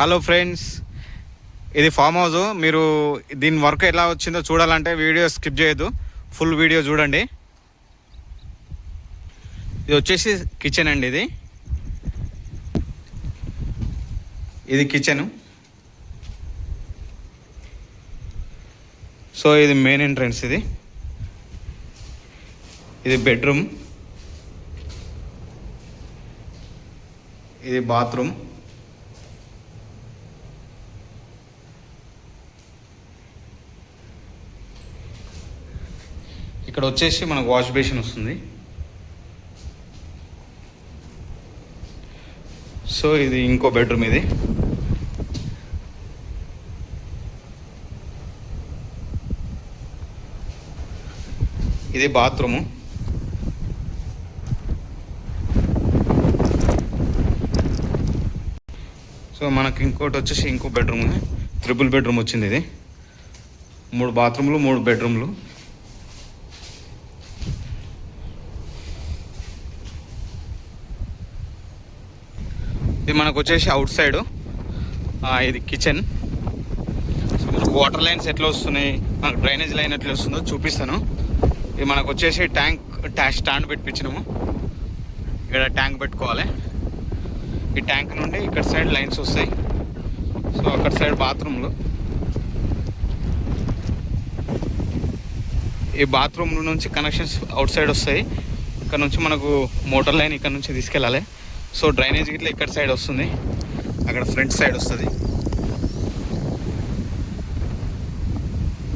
Hello friends, ఇది farm house. మీరు దీని వర్క్ ఎలా వచ్చిందో చూడాలంటే వీడియో స్కిప్ చేయొద్దు, ఫుల్ వీడియో చూడండి. ఇది వచ్చేసి కిచెన్ అండి. ఇది కిచెను. సో ఇది మెయిన్ ఎంట్రన్స్. ఇది బెడ్రూమ్, ఇది బాత్రూమ్. ఇక్కడ వచ్చేసి మనకు వాష్ బేసిన్ వస్తుంది. సో ఇది ఇంకో బెడ్రూమ్. ఇది బాత్రూము. సో మనకి ఇంకోటి వచ్చేసి ఇంకో బెడ్రూమ్, ట్రిపుల్ బెడ్రూమ్ వచ్చింది. ఇది 3 బాత్రూమ్లు 3 బెడ్రూమ్లు. ఇది మనకు వచ్చేసి అవుట్ సైడ్. ఇది కిచెన్. సో మనకు వాటర్ లైన్స్ ఎట్లా వస్తున్నాయి, మనకు డ్రైనేజ్ లైన్ ఎట్లా వస్తుందో చూపిస్తాను. ఇది మనకు వచ్చేసి ట్యాంక్ స్టాండ్ పెట్టించినాము. ఇక్కడ ట్యాంక్ పెట్టుకోవాలి. ఈ ట్యాంక్ నుండి ఇక్కడ సైడ్ లైన్స్ వస్తాయి. సో అక్కడ సైడ్ బాత్రూమ్లు. ఈ బాత్రూమ్ నుంచి కనెక్షన్స్ అవుట్ సైడ్ వస్తాయి. ఇక్కడ నుంచి మనకు మోటార్ లైన్ ఇక్కడ నుంచి తీసుకెళ్ళాలి. సో డ్రైనేజ్ ఇట్లా ఇక్కడ సైడ్ వస్తుంది, అక్కడ ఫ్రంట్ సైడ్ వస్తుంది.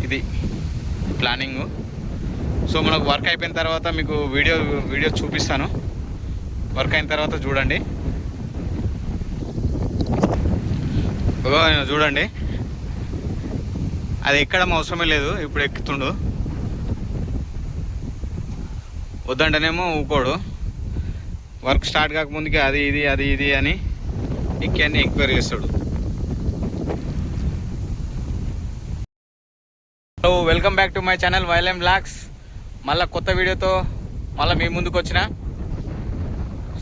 ఇది ప్లానింగ్. సో మనకు వర్క్ అయిపోయిన తర్వాత మీకు వీడియో చూపిస్తాను. వర్క్ అయిన తర్వాత చూడండి. చూడండి, అది ఎక్కడం అవసరమే లేదు. ఇప్పుడు ఎక్కుతుండు, వద్దంటేనేమో ఊకోడు. వర్క్ స్టార్ట్ కాకముందుకే అది ఇది అని అన్ని ఎంక్వైరీ చేస్తాడు. So welcome back to my channel YLM blogs. మళ్ళీ కొత్త వీడియోతో మళ్ళీ మీ ముందుకు వచ్చిన.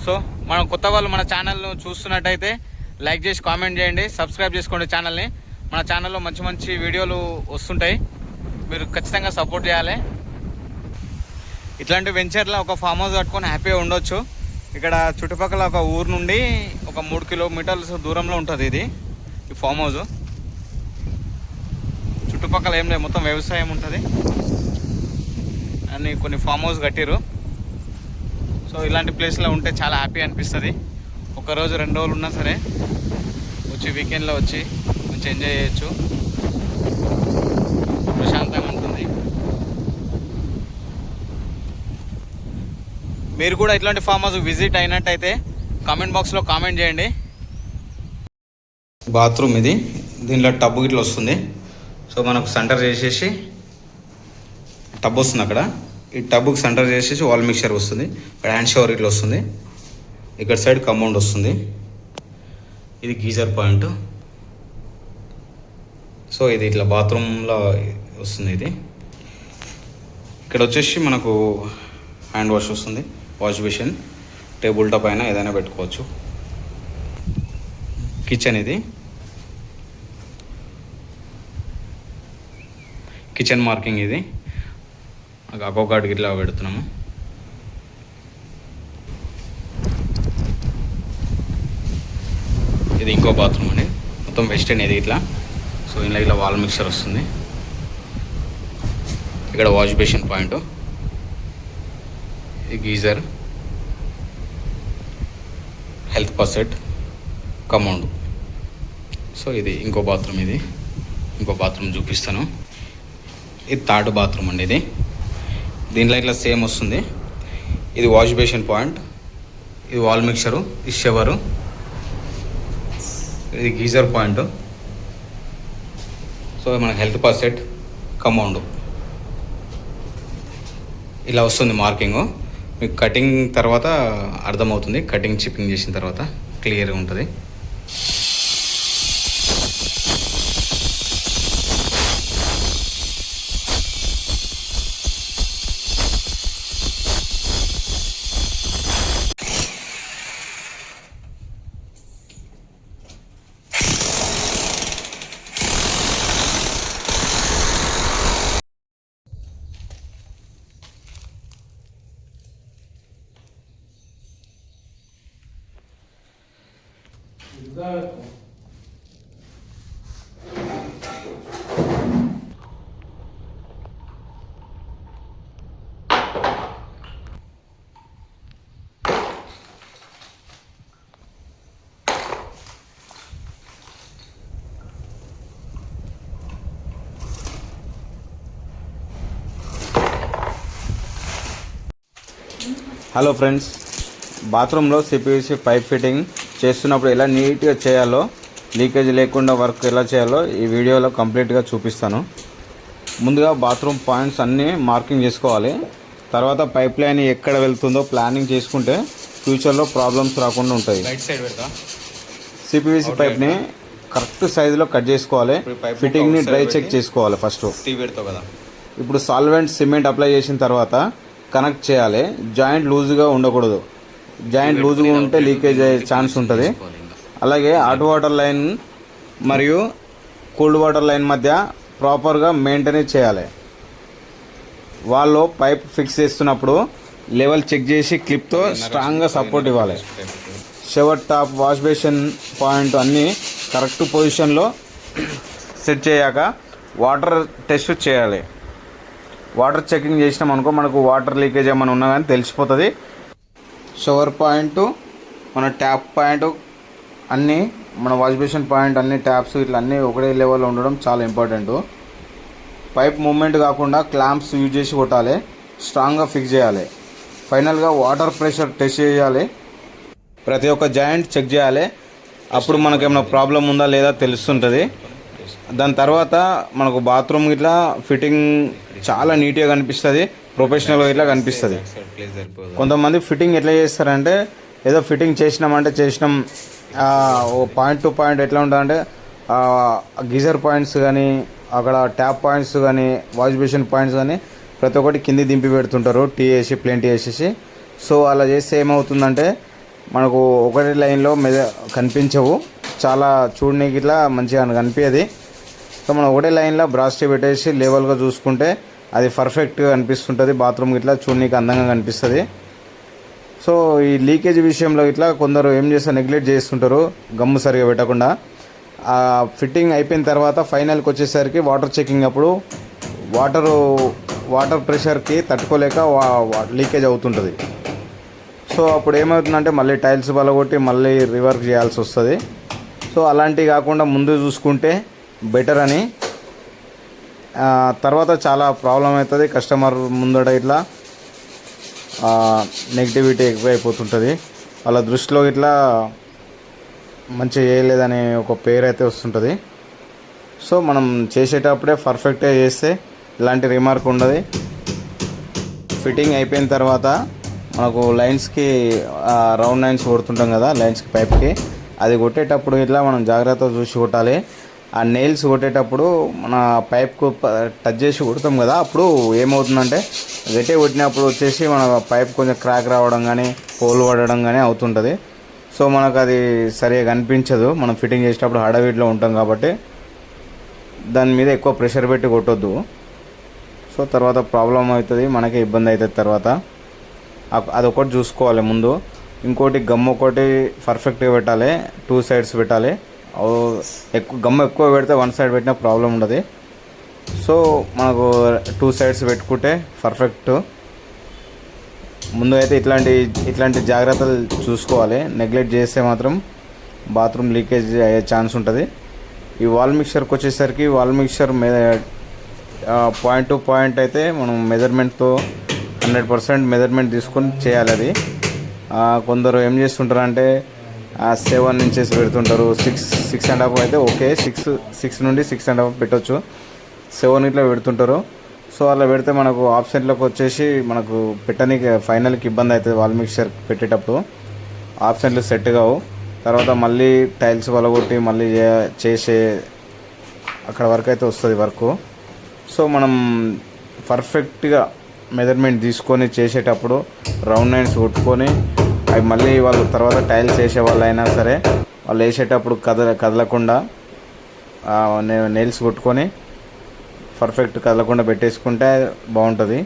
సో మనం కొత్త వాళ్ళు మన ఛానల్ను చూస్తున్నట్టయితే లైక్ చేసి కామెంట్ చేయండి, సబ్స్క్రైబ్ చేసుకోండి ఛానల్ని. మన ఛానల్లో మంచి మంచి వీడియోలు వస్తుంటాయి, మీరు ఖచ్చితంగా సపోర్ట్ చేయాలి. ఇట్లాంటి వెంచర్లో ఒక ఫామ్ హౌస్ కట్టుకొని హ్యాపీగా ఉండొచ్చు. ఇక్కడ చుట్టుపక్కల ఒక ఊరు నుండి ఒక 3 కిలోమీటర్ల దూరంలో ఉంటుంది ఈ ఫామ్ హౌస్. చుట్టుపక్కల ఏం లేదు, మొత్తం వ్యవసాయం ఉంటుంది అని కొన్ని ఫామ్ హౌస్ కట్టిరు. సో ఇలాంటి ప్లేస్లో ఉంటే చాలా హ్యాపీ అనిపిస్తుంది. ఒకరోజు 2 రోజులు ఉన్నా సరే వచ్చి వీకెండ్లో వచ్చి మంచి ఎంజాయ్ చేయొచ్చు, ప్రశాంతంగా ఉంటుంది. మీరు కూడా ఇట్లాంటి ఫామ్ హౌస్ విజిట్ అయినట్టయితే కామెంట్ బాక్స్లో కామెంట్ చేయండి. బాత్రూమ్ ఇది, దీనిలో టబ్ ఇట్లా వస్తుంది. సో మనకు సెంటర్ చేసేసి టబ్ వస్తుంది. అక్కడ ఈ టబ్కి సెంటర్ చేసేసి వాల్ మిక్చర్ వస్తుంది. ఇక్కడ హ్యాండ్ షవర్ ఇట్లా వస్తుంది. ఇక్కడ సైడ్ కంపౌండ్ వస్తుంది. ఇది గీజర్ పాయింట్. సో ఇది ఇట్లా బాత్రూంలో వస్తుంది. ఇక్కడ వచ్చేసి మనకు హ్యాండ్ వాష్ వస్తుంది, వాష్ బేసిన్. టేబుల్ టాప్ అయినా ఏదైనా పెట్టుకోవచ్చు. కిచెన్. ఇది కిచెన్ మార్కింగ్. ఇది అకోగాడికి ఇట్లా పెడుతున్నాము. ఇది ఇంకో బాత్రూమ్ అండి, మొత్తం వెస్టర్న్. ఇది ఇట్లా. సో ఇలా వాల్ మిక్చర్ వస్తుంది. ఇక్కడ వాష్ బేసిన్ పాయింట్, ఈ గీజర్, హెల్త్ పర్సెట్, కమౌండ్. సో ఇది ఇంకో బాత్రూమ్. ఇది ఇంకో బాత్రూమ్ చూపిస్తాను. ఇది 3rd బాత్రూమ్ అండి. దీంట్లో ఇట్లా సేమ్ వస్తుంది. ఇది వాష్ బేసిన్ పాయింట్, ఇది వాల్ మిక్చరు, ఇది షవరు, ఇది గీజర్ పాయింట్. సో మనకు హెల్త్ పర్సెట్, కమౌండ్ ఇలా వస్తుంది మార్కింగ్. మీకు కటింగ్ తర్వాత అర్థమవుతుంది. కటింగ్ చిప్పింగ్ చేసిన తర్వాత క్లియర్గా ఉంటుంది. హలో ఫ్రెండ్స్, బాత్రూంలో సిపివిసి పైప్ ఫిట్టింగ్ చేస్తున్నప్పుడు ఎలా నీట్గా చేయాలో, లీకేజ్ లేకుండా వర్క్ ఎలా చేయాలో ఈ వీడియోలో కంప్లీట్గా చూపిస్తాను. ముందుగా బాత్రూమ్ పాయింట్స్ అన్నీ మార్కింగ్ చేసుకోవాలి. తర్వాత పైప్ లైన్ ఎక్కడ వెళ్తుందో ప్లానింగ్ చేసుకుంటే ఫ్యూచర్లో ప్రాబ్లమ్స్ రాకుండా ఉంటాయి. రైట్ సైడ్ పెడతా. సిపివిసి పైప్ని కరెక్ట్ సైజులో కట్ చేసుకోవాలి. ఫిట్టింగ్ని డ్రై చెక్ చేసుకోవాలి ఫస్ట్. పెడతావు కదా. ఇప్పుడు సాల్వెంట్ సిమెంట్ అప్లై చేసిన తర్వాత కనెక్ట్ చేయాలి. జాయింట్ లూజ్గా ఉండకూడదు. జాయింట్ లూజ్గా ఉంటే లీకేజ్ అయ్యే ఛాన్స్ ఉంటుంది. అలాగే హాట్ వాటర్ లైన్ మరియు కూల్డ్ వాటర్ లైన్ మధ్య ప్రాపర్గా మెయింటెనెన్స్ చేయాలి. వాళ్ళు పైప్ ఫిక్స్ చేస్తున్నప్పుడు లెవెల్ చెక్ చేసి క్లిప్తో స్ట్రాంగ్గా సపోర్ట్ ఇవ్వాలి. Shower top, wash basin point అన్నీ కరెక్ట్ పొజిషన్లో సెట్ చేయాక వాటర్ టెస్ట్ చేయాలి. వాటర్ చెకింగ్ చేసినాం అనుకో, మనకు వాటర్ లీకేజ్ ఏమైనా ఉన్నా కానీ తెలిసిపోతుంది. షవర్ పాయింట్, మన ట్యాప్ పాయింట్ అన్నీ, మన వాష్ బేసిన్ పాయింట్ అన్ని ట్యాప్స్ ఇట్లా అన్నీ ఒకటే లెవెల్లో ఉండడం చాలా ఇంపార్టెంట్. పైప్ మూమెంట్ కాకుండా క్లాంప్స్ యూజ్ చేసి కొట్టాలి. స్ట్రాంగ్గా ఫిక్స్ చేయాలి. ఫైనల్గా వాటర్ ప్రెషర్ టెస్ట్ చేయాలి. ప్రతి ఒక్క జాయింట్ చెక్ చేయాలి. అప్పుడు మనకు ఏమైనా ప్రాబ్లం ఉందా లేదా తెలుస్తుంటుంది. దాని తర్వాత మనకు బాత్రూమ్ ఇట్లా ఫిట్టింగ్ చాలా నీట్గా కనిపిస్తుంది, ప్రొఫెషనల్గా ఇట్లా కనిపిస్తుంది. కొంతమంది ఫిట్టింగ్ ఎట్లా చేస్తారంటే, ఏదో ఫిట్టింగ్ చేసినామంటే చేసినాం, పాయింట్ టు పాయింట్ ఎట్లా ఉంటుందంటే గీజర్ పాయింట్స్ కానీ, అక్కడ ట్యాప్ పాయింట్స్ కానీ, వాష్ బేసిన్ పాయింట్స్ కానీ ప్రతి ఒక్కటి కింది దింపి పెడుతుంటారు, టీ వేసి ప్లేన్ టీ వేసేసి. సో అలా చేస్తే ఏమవుతుందంటే మనకు ఒకటి లైన్లో కనిపించవు, చాలా చూడడానికి ఇట్లా మంచిగా కనిపించేది. సో మనం ఒకటే లైన్లో బ్రాస్టీ పెట్టేసి లెవెల్గా చూసుకుంటే అది పర్ఫెక్ట్గా కనిపిస్తుంటుంది. బాత్రూమ్ ఇట్లా చూడడానికి అందంగా కనిపిస్తుంది. సో ఈ లీకేజ్ విషయంలో ఇట్లా కొందరు ఏం చేస్తారు, నెగ్లెక్ట్ చేస్తుంటారు, గమ్ము సరిగా పెట్టకుండా. ఆ ఫిట్టింగ్ అయిపోయిన తర్వాత ఫైనల్కి వచ్చేసరికి వాటర్ చెకింగ్ అప్పుడు వాటర్ ప్రెషర్కి తట్టుకోలేక లీకేజ్ అవుతుంటుంది. సో అప్పుడు ఏమవుతుందంటే మళ్ళీ టైల్స్ బలగొట్టి మళ్ళీ రివర్క్ చేయాల్సి వస్తుంది. సో అలాంటివి కాకుండా ముందు చూసుకుంటే బెటర్ అని. తర్వాత చాలా ప్రాబ్లం అవుతుంది. కస్టమర్ ముందట ఇట్లా నెగిటివిటీ ఎక్కువైపోతుంటుంది. వాళ్ళ దృష్టిలో ఇట్లా మంచిగా చేయలేదనే ఒక పేరు అయితే వస్తుంటుంది. సో మనం చేసేటప్పుడే పర్ఫెక్ట్గా చేస్తే ఇలాంటి రిమార్క్ ఉండదు. ఫిట్టింగ్ అయిపోయిన తర్వాత మనకు లైన్స్కి రౌండ్ లైన్స్ కొడుతుంటాం కదా, లైన్స్కి పైప్కి, అది కొట్టేటప్పుడు ఇట్లా మనం జాగ్రత్తగా చూసి కొట్టాలి. ఆ నెయిల్స్ కొట్టేటప్పుడు మన పైప్కు టచ్ చేసి కొడతాం కదా, అప్పుడు ఏమవుతుందంటే గట్టిగా కొట్టినప్పుడు వచ్చేసి మన పైప్ కొంచెం క్రాక్ రావడం కానీ, హోల్ పడడం కానీ అవుతుంటుంది. సో మనకు అది సరిగా కనిపించదు. మనం ఫిట్టింగ్ చేసేటప్పుడు హడావిడిలో ఉంటాం కాబట్టి దాని మీద ఎక్కువ ప్రెషర్ పెట్టి కొట్టొద్దు. సో తర్వాత ప్రాబ్లం అవుతుంది, మనకే ఇబ్బంది అవుతుంది. తర్వాత అదొకటి చూసుకోవాలి ముందు. ఇంకోటి గమ్ ఒకటి పర్ఫెక్ట్గా పెట్టాలి, 2 సైడ్స్ పెట్టాలి. గమ్ ఎక్కువ పెడితే 1 సైడ్ పెట్టినా ప్రాబ్లం ఉండదు. సో మనకు 2 సైడ్స్ పెట్టుకుంటే పర్ఫెక్ట్. ముందు అయితే ఇట్లాంటి జాగ్రత్తలు చూసుకోవాలి. నెగ్లెక్ట్ చేస్తే మాత్రం బాత్రూమ్ లీకేజ్ అయ్యే ఛాన్స్ ఉంటుంది. ఈ వాల్ మిక్చర్కి వచ్చేసరికి wall mixture point to point అయితే మనం మెజర్మెంట్తో 100% మెజర్మెంట్ తీసుకొని చేయాలి. అది కొందరు ఏం చేస్తుంటారు అంటే 7 ఇంచెస్ పెడుతుంటారు. 6.5 అయితే ఓకే, 6 నుండి 6.5 పెట్టవచ్చు. 7 ఇట్లా పెడుతుంటారు. సో అలా పెడితే మనకు ఆప్షన్లోకి వచ్చేసి మనకు పెట్టడానికి ఫైనల్కి ఇబ్బంది అవుతుంది. వాల్ మిక్చర్ పెట్టేటప్పుడు ఆప్షన్లు సెట్ కావు. తర్వాత మళ్ళీ టైల్స్ వలగొట్టి మళ్ళీ చేసే అక్కడ వరకు అయితే వస్తుంది వర్క్. సో మనం పర్ఫెక్ట్గా మెజర్మెంట్ తీసుకొని చేసేటప్పుడు రౌండ్ లైన్స్ కొట్టుకొని అవి మళ్ళీ వాళ్ళు తర్వాత టైల్స్ వేసే వాళ్ళు అయినా సరే వాళ్ళు వేసేటప్పుడు కదలకుండా నెయిల్స్ కొట్టుకొని పర్ఫెక్ట్ కదలకుండా పెట్టేసుకుంటే బాగుంటుంది.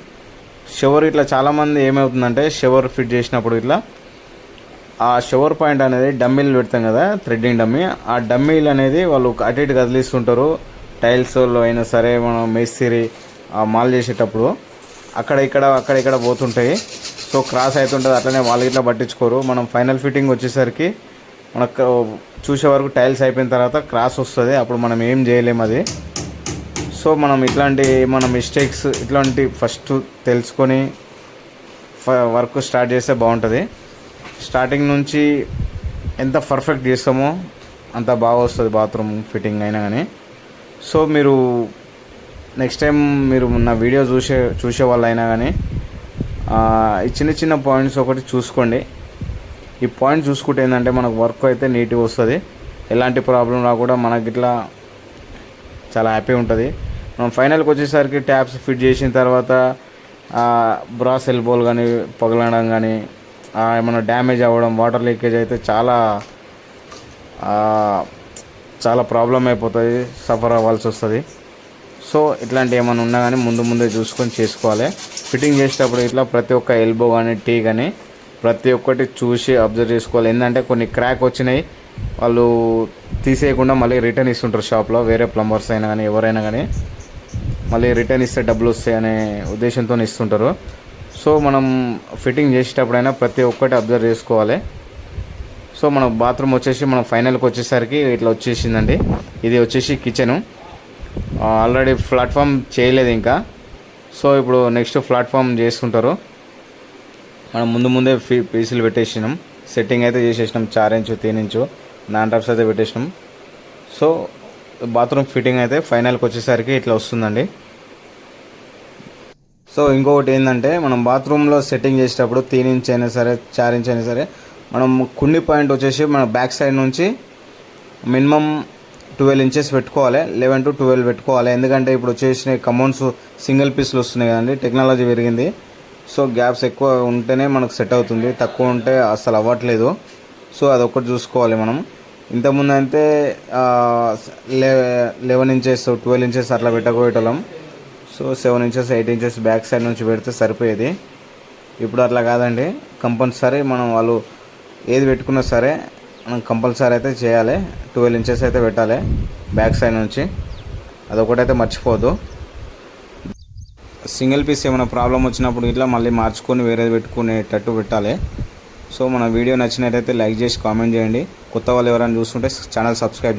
షవర్ ఇట్లా చాలామంది ఏమవుతుందంటే షవర్ ఫిట్ చేసినప్పుడు ఇట్లా ఆ షవర్ పాయింట్ అనేది డమ్మీలు పెడతాం కదా, థ్రెడ్డింగ్ డమ్మీ, ఆ డమ్మీలు అనేది వాళ్ళు అటు ఇటు కదిలిస్తుంటారు. టైల్స్లో అయినా సరే మనం మేస్త్రి మాల్ చేసేటప్పుడు అక్కడ ఇక్కడ పోతుంటాయి. సో క్రాస్ అవుతుంటుంది, అట్లనే వాళ్ళు ఇట్లా పట్టించుకోరు. మనం ఫైనల్ ఫిట్టింగ్ వచ్చేసరికి మనకు చూసే వరకు టైల్స్ అయిపోయిన తర్వాత క్రాస్ వస్తుంది, అప్పుడు మనం ఏం చేయలేము అది. సో మనం ఇట్లాంటి మన మిస్టేక్స్ ఇట్లాంటి ఫస్ట్ తెలుసుకొని వర్క్ స్టార్ట్ చేస్తే బాగుంటుంది. స్టార్టింగ్ నుంచి ఎంత పర్ఫెక్ట్ చేస్తామో అంత బాగా వస్తుంది బాత్రూమ్ ఫిట్టింగ్ అయినా కానీ. సో మీరు నెక్స్ట్ టైం మీరు నా వీడియో చూసే వాళ్ళు అయినా కానీ ఈ చిన్న పాయింట్స్ ఒకటి చూసుకోండి. ఈ పాయింట్ చూసుకుంటే ఏంటంటే మనకు వర్క్ అయితే నీట్గా వస్తుంది, ఎలాంటి ప్రాబ్లం రాకుండా మనకి ఇట్లా చాలా హ్యాపీ ఉంటుంది. మనం ఫైనల్కి వచ్చేసరికి ట్యాప్స్ ఫిట్ చేసిన తర్వాత బ్రాస్ ఎల్బోల్ కానీ పగలడం కానీ ఏమైనా డ్యామేజ్ అవ్వడం, వాటర్ లీకేజ్ అయితే చాలా ప్రాబ్లం అయిపోతుంది, సఫర్ అవ్వాల్సి వస్తుంది. సో ఇట్లాంటి ఏమైనా ఉన్నా కానీ ముందే చూసుకొని చేసుకోవాలి. ఫిట్టింగ్ చేసేటప్పుడు ఇట్లా ప్రతి ఒక్క ఎల్బో కానీ టీ కానీ ప్రతి ఒక్కటి చూసి అబ్జర్వ్ చేసుకోవాలి. ఏంటంటే కొన్ని క్రాక్ వచ్చినాయి, వాళ్ళు తీసేయకుండా మళ్ళీ రిటర్న్ ఇస్తుంటారు షాప్లో, వేరే ప్లంబర్స్ అయినా కానీ ఎవరైనా కానీ మళ్ళీ రిటర్న్ ఇస్తే డబ్బులు వస్తాయి అనే ఉద్దేశంతో ఇస్తుంటారు. సో మనం ఫిట్టింగ్ చేసేటప్పుడైనా ప్రతి ఒక్కటి అబ్జర్వ్ చేసుకోవాలి. సో మన బాత్రూమ్ వచ్చేసి మనం ఫైనల్కి వచ్చేసరికి ఇట్లా వచ్చేసిందండి. ఇది వచ్చేసి కిచెను. ఆల్రెడీ ప్లాట్ఫామ్ చేయలేదు ఇంకా. సో ఇప్పుడు నెక్స్ట్ ప్లాట్ఫామ్ చేస్తుంటారు. మనం ముందే పీసులు పెట్టేసినాం, సెట్టింగ్ అయితే చేసేసినాం. 4 ఇంచు 3 ఇంచు నాన్ టాప్స్ అయితే పెట్టేసినాం. సో బాత్రూమ్ ఫిట్టింగ్ అయితే ఫైనల్కి వచ్చేసరికి ఇట్లా వస్తుందండి. సో ఇంకొకటి ఏంటంటే మనం బాత్రూంలో సెట్టింగ్ చేసేటప్పుడు 3 ఇంచ్ అయినా సరే 4 ఇంచ్ అయినా సరే మనం కుండి పాయింట్ వచ్చేసి మన బ్యాక్ సైడ్ నుంచి మినిమం 12 ఇంచెస్ పెట్టుకోవాలి, 11 to 12 పెట్టుకోవాలి. ఎందుకంటే ఇప్పుడు వచ్చేసిన కమౌంట్స్ సింగిల్ పీస్లు వస్తున్నాయి కదండి, టెక్నాలజీ పెరిగింది. సో గ్యాప్స్ ఎక్కువ ఉంటేనే మనకు సెట్ అవుతుంది, తక్కువ ఉంటే అసలు అవ్వట్లేదు. సో అదొకటి చూసుకోవాలి మనం. ఇంతకుముందు అయితే 11 ఇంచెస్ 12 ఇంచెస్ అట్లా పెట్టకపోయేటోళ్ళం. So 7 inches 8 inches back side నుంచి పెడితే సరిపోయేది. ఇప్పుడు అట్లా కాదండి, కంపల్సరీ మనం వాళ్ళు ఏది పెట్టుకున్నా సరే మనం కంపల్సరీ అయితే చేయాలి. 12 ఇంచెస్ అయితే పెట్టాలి బ్యాక్ సైడ్ నుంచి, అదొకటైతే మర్చిపోవద్దు. సింగిల్ పీస్ ఏమైనా ప్రాబ్లం వచ్చినప్పుడు ఇట్లా మళ్ళీ మార్చుకొని వేరేది పెట్టుకునేటట్టు పెట్టాలి. సో మన వీడియో నచ్చినట్టయితే లైక్ చేసి కామెంట్ చేయండి. కొత్త వాళ్ళు ఎవరైనా చూస్తుంటే ఛానల్ సబ్స్క్రైబ్